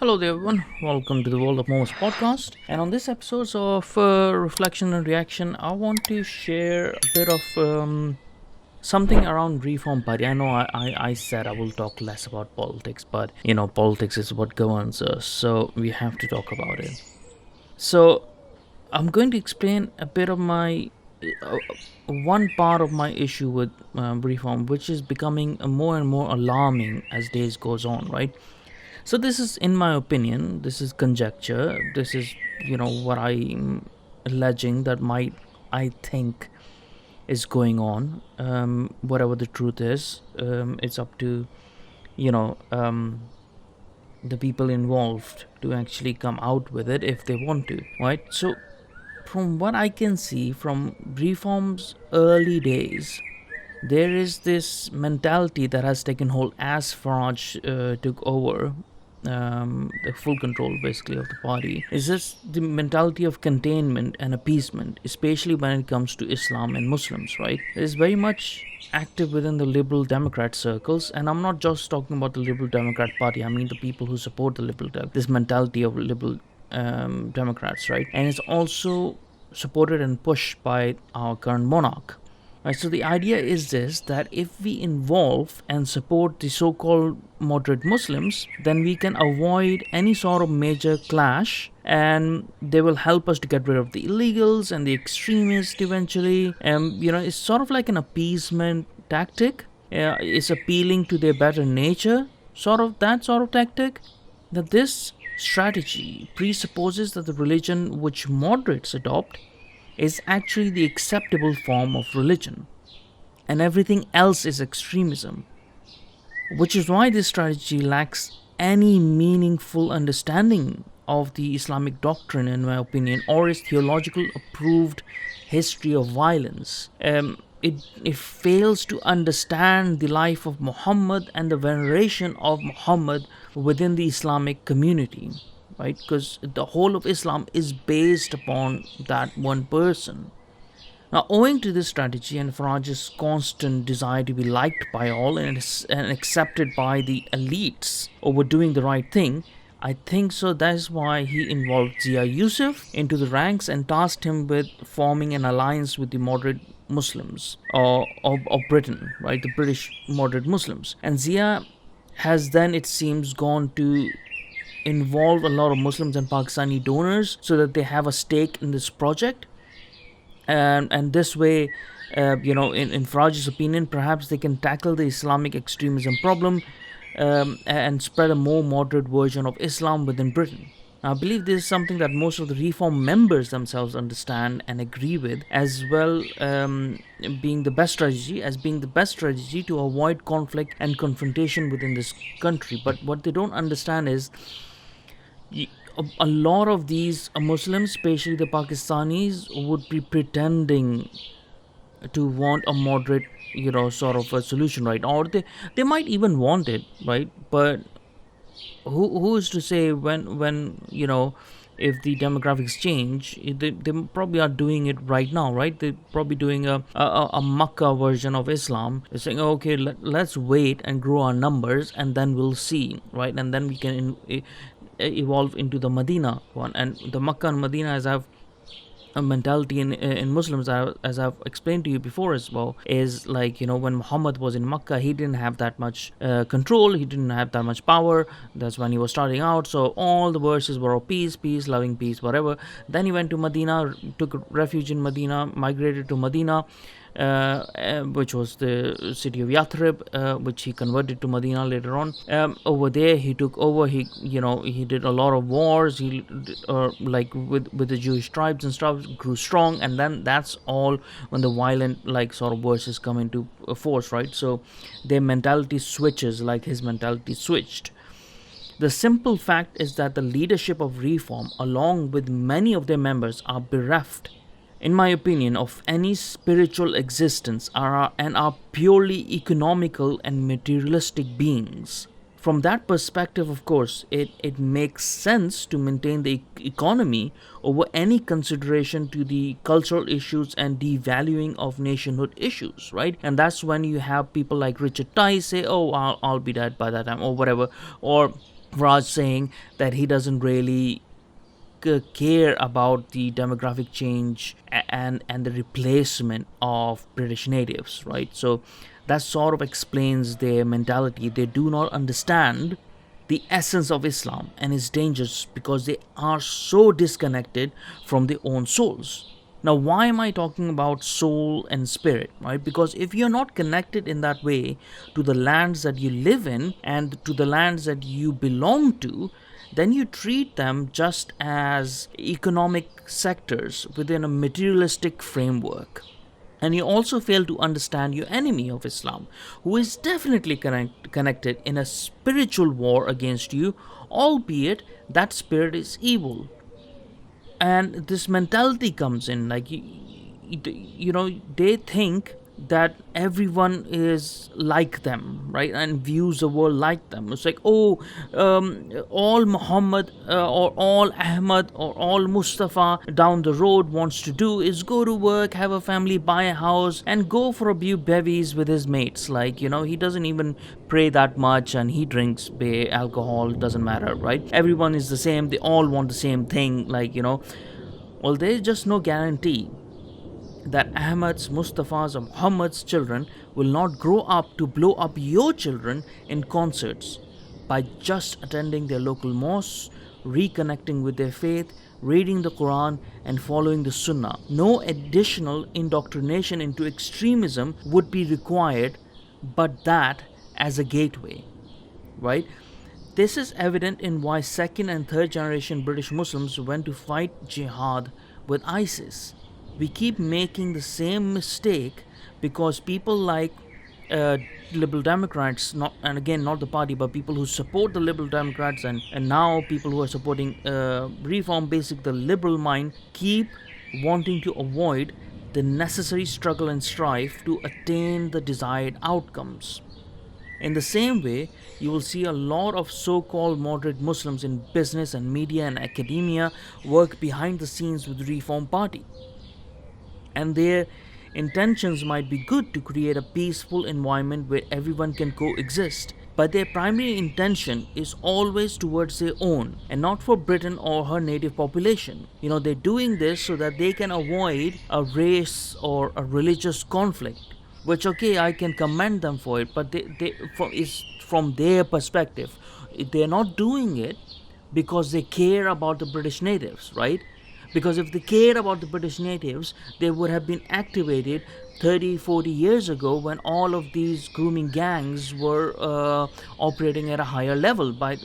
Hello there, everyone. Welcome to the World of Momos podcast. And on this episode of Reflection and Reaction, I want to share a bit of something around reform party. I know I said I will talk less about politics, but politics is what governs us, so we have to talk about it. So I'm going to explain a bit of my uh, one part of my issue with reform, which is becoming more and more alarming as days goes on, right? So this is, in my opinion, this is conjecture. This is, what I'm alleging that might, I think, is going on. Whatever the truth is, it's up to, you know, um, the people involved to actually come out with it if they want to, right? So from what I can see from reform's early days, there is this mentality that has taken hold as Farage took over the full control basically of the party. Is this the mentality of containment and appeasement, especially when it comes to Islam and Muslims, right? It is very much active within the liberal Democrat circles, and I'm not just talking about the liberal Democrat party. I mean the people who support the this mentality of liberal Democrats, right? And it's also supported and pushed by our current monarch. Right, so the idea is this, that if we involve and support the so-called moderate Muslims, then we can avoid any sort of major clash, and they will help us to get rid of the illegals and the extremists eventually. It's sort of like an appeasement tactic. It's appealing to their better nature, that sort of tactic. That this strategy presupposes that the religion which moderates adopt is actually the acceptable form of religion, and everything else is extremism, which is why this strategy lacks any meaningful understanding of the Islamic doctrine, in my opinion, or its theological approved history of violence. It fails to understand the life of Muhammad and the veneration of Muhammad within the Islamic community, right? Because the whole of Islam is based upon that one person. Now, owing to this strategy and Farage's constant desire to be liked by all and accepted by the elites over doing the right thing, I think so that's why he involved Zia Yusuf into the ranks and tasked him with forming an alliance with the moderate Muslims of Britain, right? The British moderate Muslims. And Zia has then, it seems, gone to involve a lot of Muslims and Pakistani donors so that they have a stake in this project. And this way, in Farage's opinion, perhaps they can tackle the Islamic extremism problem and spread a more moderate version of Islam within Britain. I believe this is something that most of the reform members themselves understand and agree with, as well, being the best strategy to avoid conflict and confrontation within this country. But what they don't understand is a lot of these Muslims, especially the Pakistanis, would be pretending to want a moderate, sort of a solution, right? Or they might even want it, right? But who is to say when if the demographics change, they probably are doing it right now, right? They're probably doing a Makkah version of Islam. They're saying, okay, let's wait and grow our numbers, and then we'll see, right? And then we can evolve into the Medina one. And the Makkah and Medina, as I've a mentality in Muslims, as I've explained to you before as well, is like, when Muhammad was in Makkah, he didn't have that much control, he didn't have that much power. That's when he was starting out, so all the verses were of peace, peace, loving peace, whatever. Then he went to Medina, took refuge in Medina, migrated to Medina, which was the city of Yathrib, which he converted to Medina later on. Over there, he took over. He did a lot of wars. He like with the Jewish tribes and stuff, grew strong, and then that's all when the violent sort of verses come into force, right? So their mentality switches, like his mentality switched. The simple fact is that the leadership of reform, along with many of their members, are bereft, in my opinion, of any spiritual existence, and are purely economical and materialistic beings. From that perspective, of course, it makes sense to maintain the economy over any consideration to the cultural issues and devaluing of nationhood issues, right? And that's when you have people like Richard Tice say, oh, I'll be dead by that time, or whatever. Or Raj saying that he doesn't really care about the demographic change and the replacement of British natives, right? So that sort of explains their mentality. They do not understand the essence of Islam and its dangers because they are so disconnected from their own souls. Now, why am I talking about soul and spirit, right? Because if you're not connected in that way to the lands that you live in and to the lands that you belong to, then you treat them just as economic sectors within a materialistic framework. And you also fail to understand your enemy of Islam, who is definitely connected in a spiritual war against you, albeit that spirit is evil. And this mentality comes in, like they think that everyone is like them, right, and views the world like them. It's like, oh, all Muhammad or all Ahmad or all Mustafa down the road wants to do is go to work, have a family, buy a house, and go for a few bevies with his mates. Like, he doesn't even pray that much, and he drinks alcohol, doesn't matter, right? Everyone is the same, they all want the same thing, like, well, there's just no guarantee that Ahmad's, Mustafa's, or Muhammad's children will not grow up to blow up your children in concerts by just attending their local mosques, reconnecting with their faith, reading the Quran, and following the Sunnah. No additional indoctrination into extremism would be required, but that as a gateway, right? This is evident in why second and third generation British Muslims went to fight jihad with ISIS. We keep making the same mistake because people like uh, liberal Democrats, not, and again, not the party, but people who support the liberal Democrats, and now people who are supporting reform, basic, the liberal mind, keep wanting to avoid the necessary struggle and strife to attain the desired outcomes. In the same way, you will see a lot of so called moderate Muslims in business and media and academia work behind the scenes with the Reform Party. And their intentions might be good to create a peaceful environment where everyone can coexist. But their primary intention is always towards their own and not for Britain or her native population. They're doing this so that they can avoid a race or a religious conflict, which, okay, I can commend them for it, but from their perspective. They're not doing it because they care about the British natives, right? Because if they cared about the British natives, they would have been activated 30, 40 years ago when all of these grooming gangs were operating at a higher level. By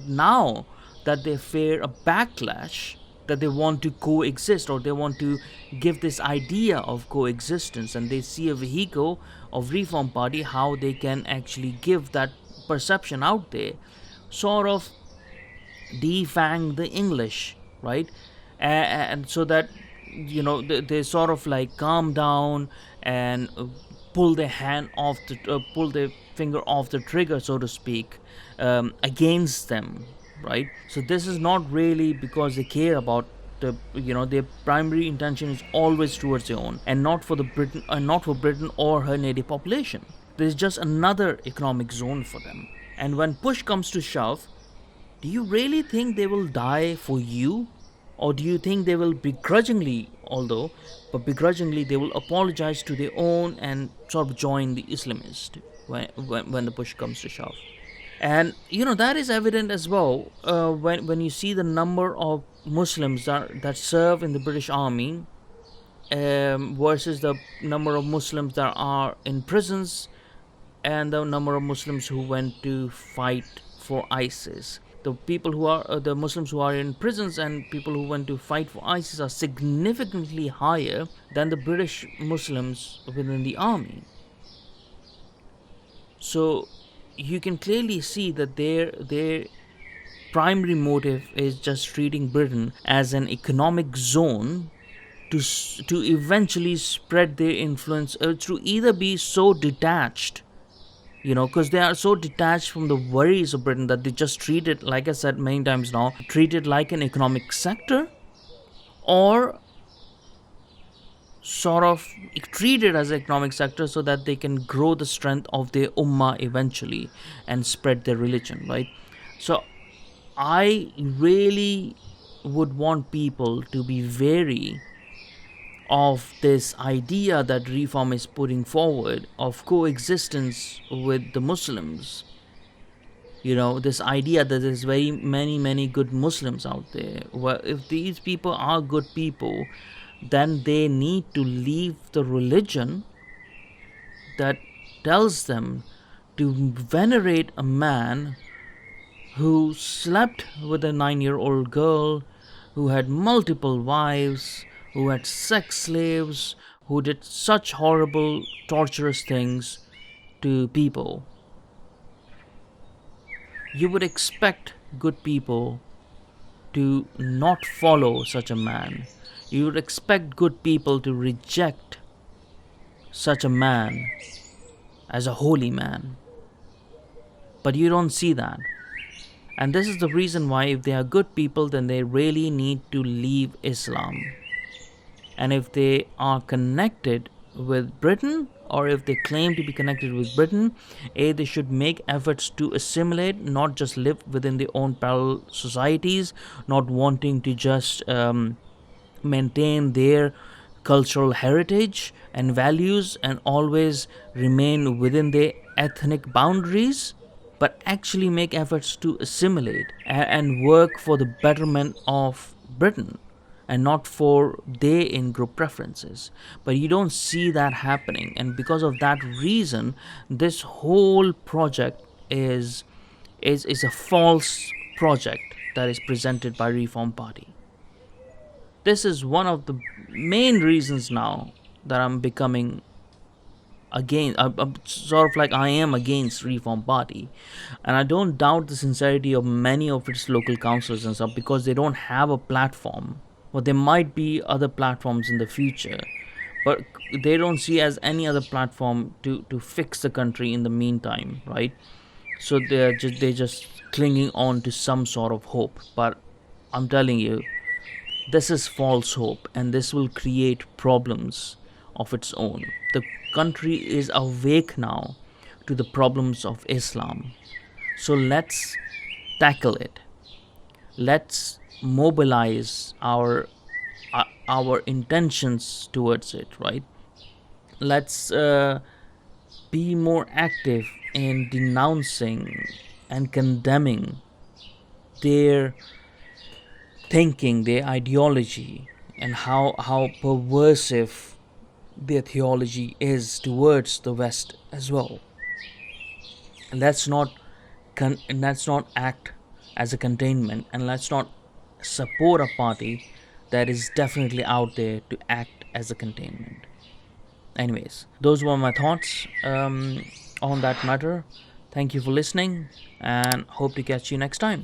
now that they fear a backlash, that they want to coexist, or they want to give this idea of coexistence, and they see a vehicle of Reform Party, how they can actually give that perception out there, sort of defang the English, right? And so that they sort of like calm down and pull their hand off pull their finger off the trigger, so to speak, against them, right? So this is not really because they care about their primary intention is always towards their own and not for the Britain, not for Britain or her native population. There's just another economic zone for them. And when push comes to shove, do you really think they will die for you? Or do you think they will begrudgingly they will apologize to their own and sort of join the Islamist when the push comes to shove? And that is evident as well when you see the number of Muslims that serve in the British Army versus the number of Muslims that are in prisons and the number of Muslims who went to fight for ISIS. The people who are the Muslims who are in prisons and people who went to fight for ISIS are significantly higher than the British Muslims within the army. So you can clearly see that their primary motive is just treating Britain as an economic zone to eventually spread their influence, to either be so detached, because they are so detached from the worries of Britain that they just treat it, like I said many times now, treat it like an economic sector, or sort of treat it as an economic sector so that they can grow the strength of their ummah eventually and spread their religion, right? So I really would want people to be wary of this idea that reform is putting forward of coexistence with the Muslims. This idea that there's very many good Muslims out there. Well, if these people are good people, then they need to leave the religion that tells them to venerate a man who slept with a 9-year-old girl, who had multiple wives, who had sex slaves, who did such horrible, torturous things to people. You would expect good people to not follow such a man. You would expect good people to reject such a man as a holy man. But you don't see that. And this is the reason why, if they are good people, then they really need to leave Islam. And if they are connected with Britain, or if they claim to be connected with Britain, they should make efforts to assimilate, not just live within their own parallel societies, not wanting to just maintain their cultural heritage and values and always remain within their ethnic boundaries, but actually make efforts to assimilate and work for the betterment of Britain and not for their in group preferences. But you don't see that happening, and because of that reason, this whole project is a false project that is presented by Reform Party. This is one of the main reasons now that I'm becoming against, I'm sort of like I am against Reform Party. And I don't doubt the sincerity of many of its local councils and stuff, because they don't have a platform. Well, there might be other platforms in the future, but they don't see as any other platform to fix the country in the meantime, right? So they're just clinging on to some sort of hope. But I'm telling you, this is false hope, and this will create problems of its own. The country is awake now to the problems of Islam. So let's tackle it. Let's mobilize our intentions towards it, right? Let's be more active in denouncing and condemning their thinking, their ideology, and how perversive their theology is towards the West as well. And let's not act as a containment, and let's not support a party that is definitely out there to act as a containment. Anyways, those were my thoughts on that matter. Thank you for listening, and hope to catch you next time.